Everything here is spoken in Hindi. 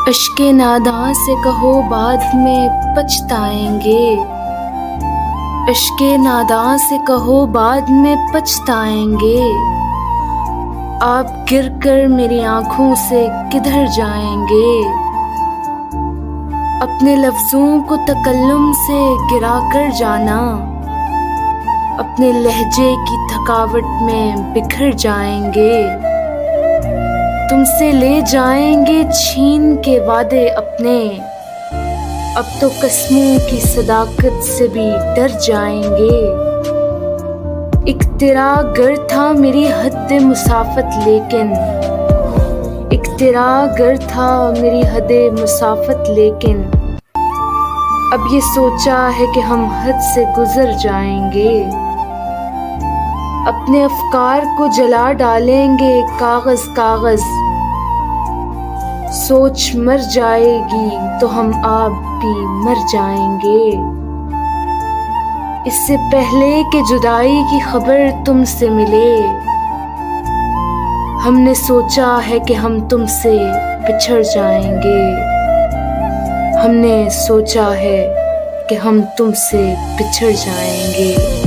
अश्के नादां से कहो बाद में पछताएंगे। अश्के नादां से कहो बाद में पछताएंगे। आप गिर कर मेरी आंखों से किधर जाएंगे। अपने लफ्जों को तकल्लुम से गिरा कर जाना, अपने लहजे की थकावट में बिखर जाएंगे। तुमसे ले जाएंगे छीन के वादे अपने, अब तो कसमों की सदाकत से भी डर जाएंगे। एक तेरा घर था मेरी हद्दे मुसाफत लेकिन, एक तेरा घर था मेरी हद्दे मुसाफत लेकिन, अब ये सोचा है कि हम हद से गुजर जाएंगे। अपने अफकार को जला डालेंगे कागज कागज, सोच मर जाएगी तो हम आप भी मर जाएंगे। इससे पहले कि जुदाई की खबर तुमसे मिले, हमने सोचा है कि हम तुमसे बिछड़ जाएंगे। हमने सोचा है कि हम तुमसे बिछड़ जाएंगे।